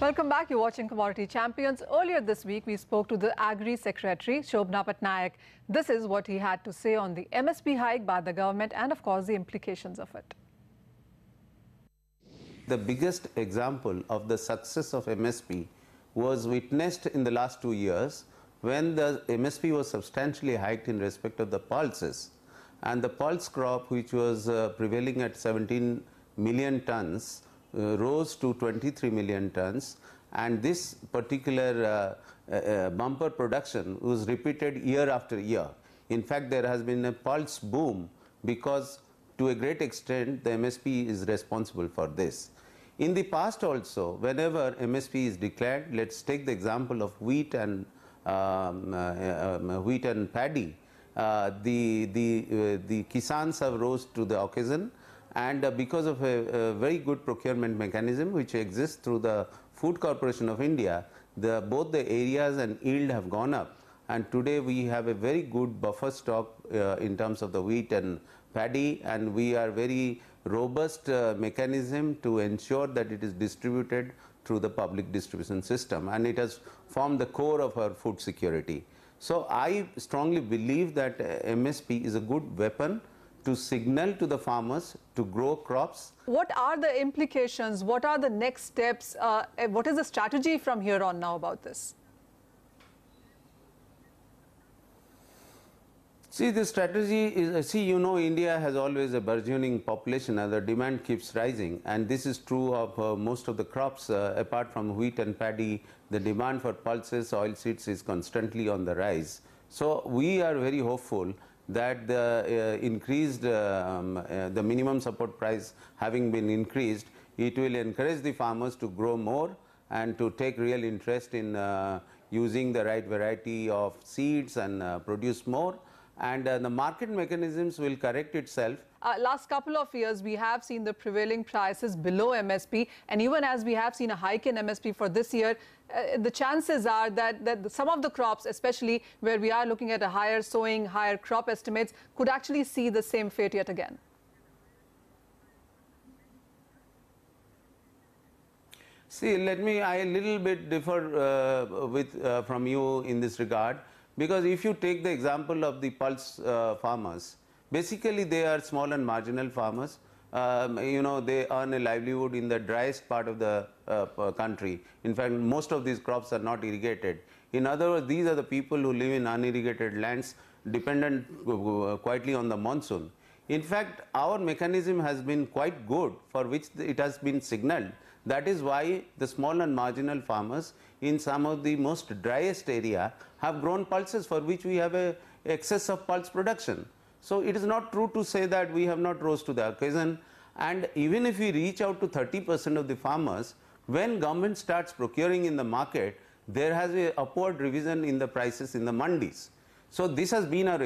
Welcome back. You're watching Commodity Champions. Earlier this week, we spoke to the Agri Secretary, Shobhana Pattanayak. This is what he had to say on the MSP hike by the government and, of course, the implications of it. The biggest example of the success of MSP was witnessed in the last 2 years when the MSP was substantially hiked in respect of the pulses. And the pulse crop, which was prevailing at 17 million tons, rose to 23 million tons, and this particular bumper production was repeated year after year. In fact, there has been a pulse boom because to a great extent the MSP is responsible for this. In the past also, whenever MSP is declared, let's take the example of wheat and paddy, the kisans have rose to the occasion, and because of a very good procurement mechanism which exists through the Food Corporation of India, both the areas and yield have gone up, and today we have a very good buffer stock in terms of the wheat and paddy, and we are very robust mechanism to ensure that it is distributed through the public distribution system, and it has formed the core of our food security. So I strongly believe that MSP is a good weapon to signal to the farmers to grow crops. What are the implications? What are the next steps? What is the strategy from here on now about this? See, the strategy is, India has always a burgeoning population and the demand keeps rising, and this is true of most of the crops. Apart from wheat and paddy, the demand for pulses, oilseeds is constantly on the rise. So we are very hopeful that the the minimum support price having been increased, it will encourage the farmers to grow more and to take real interest in using the right variety of seeds and produce more. And the market mechanisms will correct itself. Last couple of years, we have seen the prevailing prices below MSP, and even as we have seen a hike in MSP for this year, the chances are that some of the crops, especially where we are looking at a higher sowing, higher crop estimates, could actually see the same fate yet again. See, I a little bit differ from you in this regard, because if you take the example of the pulse farmers, basically they are small and marginal farmers. They earn a livelihood in the driest part of the country. In fact, most of these crops are not irrigated. In other words, these are the people who live in unirrigated lands, dependent quietly on the monsoon. In fact, our mechanism has been quite good, for which it has been signaled. That is why the small and marginal farmers in some of the most driest area have grown pulses, for which we have a excess of pulse production. So it is not true to say that we have not rose to the occasion, and even if we reach out to 30% of the farmers, when government starts procuring in the market, there has a upward revision in the prices in the mandis. So this has been our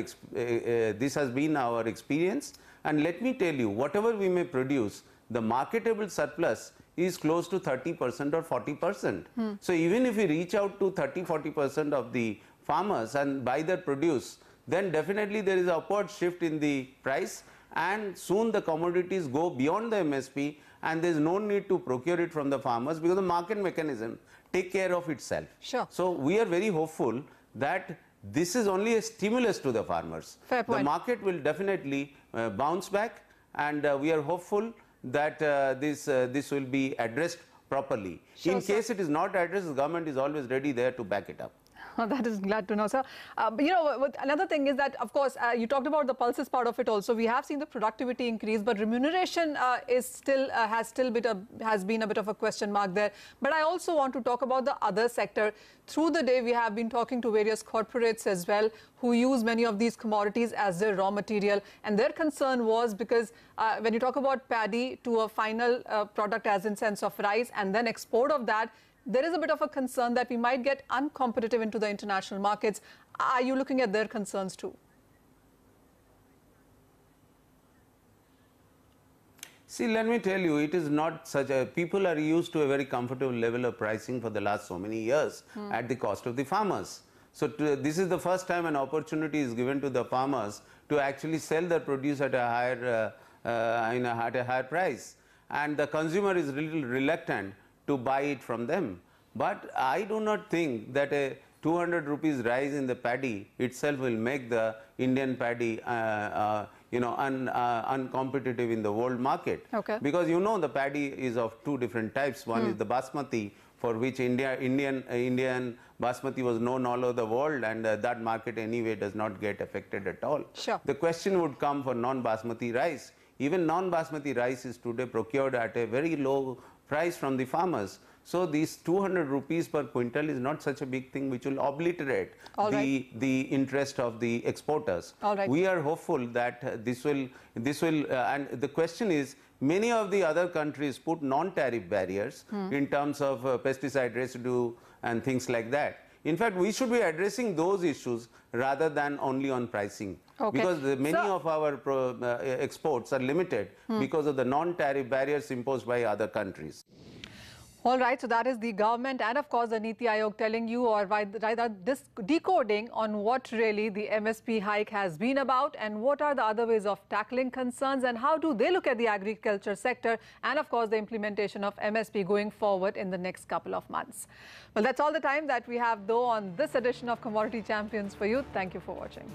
experience, and let me tell you, whatever we may produce, the marketable surplus is close to 30% or 40%. So even if we reach out to 30-40% of the farmers and buy their produce, then definitely there is an upward shift in the price, and soon the commodities go beyond the MSP, and there is no need to procure it from the farmers because the market mechanism take care of itself. Sure. So we are very hopeful that this is only a stimulus to the farmers. Fair point. The market will definitely bounce back, and we are hopeful that this will be addressed properly. Sure, in case it is not addressed, the government is always ready there to back it up. That is glad to know, sir. Another thing is that, of course, you talked about the pulses part of it also. We have seen the productivity increase, but remuneration has been a bit of a question mark there. But I also want to talk about the other sector. Through the day, we have been talking to various corporates as well who use many of these commodities as their raw material. And their concern was because when you talk about paddy to a final product, as in sense of rice, and then export of that, there is a bit of a concern that we might get uncompetitive into the international markets. Are you looking at their concerns too? See, let me tell you, it is not such a, people are used to a very comfortable level of pricing for the last so many years at the cost of the farmers. So this is the first time an opportunity is given to the farmers to actually sell their produce at a higher price, and the consumer is little reluctant to buy it from them. But I do not think that a 200 rupees rise in the paddy itself will make the Indian paddy uncompetitive in the world market. Okay. Because the paddy is of two different types. One is the basmati, for which Indian basmati was known all over the world, and that market anyway does not get affected at all. Sure. The question would come for non-basmati rice. Even non-basmati rice is today procured at a very low price from the farmers. So these 200 rupees per quintal is not such a big thing which will obliterate the interest of the exporters. We are hopeful that this will and the question is, many of the other countries put non-tariff barriers in terms of pesticide residue and things like that. In fact, we should be addressing those issues rather than only on pricing. Because many of our exports are limited because of the non-tariff barriers imposed by other countries. All right, so that is the government and of course the Niti Aayog telling you, or rather decoding on what really the MSP hike has been about and what are the other ways of tackling concerns and how do they look at the agriculture sector and of course the implementation of MSP going forward in the next couple of months. Well, that's all the time that we have though on this edition of Commodity Champions for you. Thank you for watching.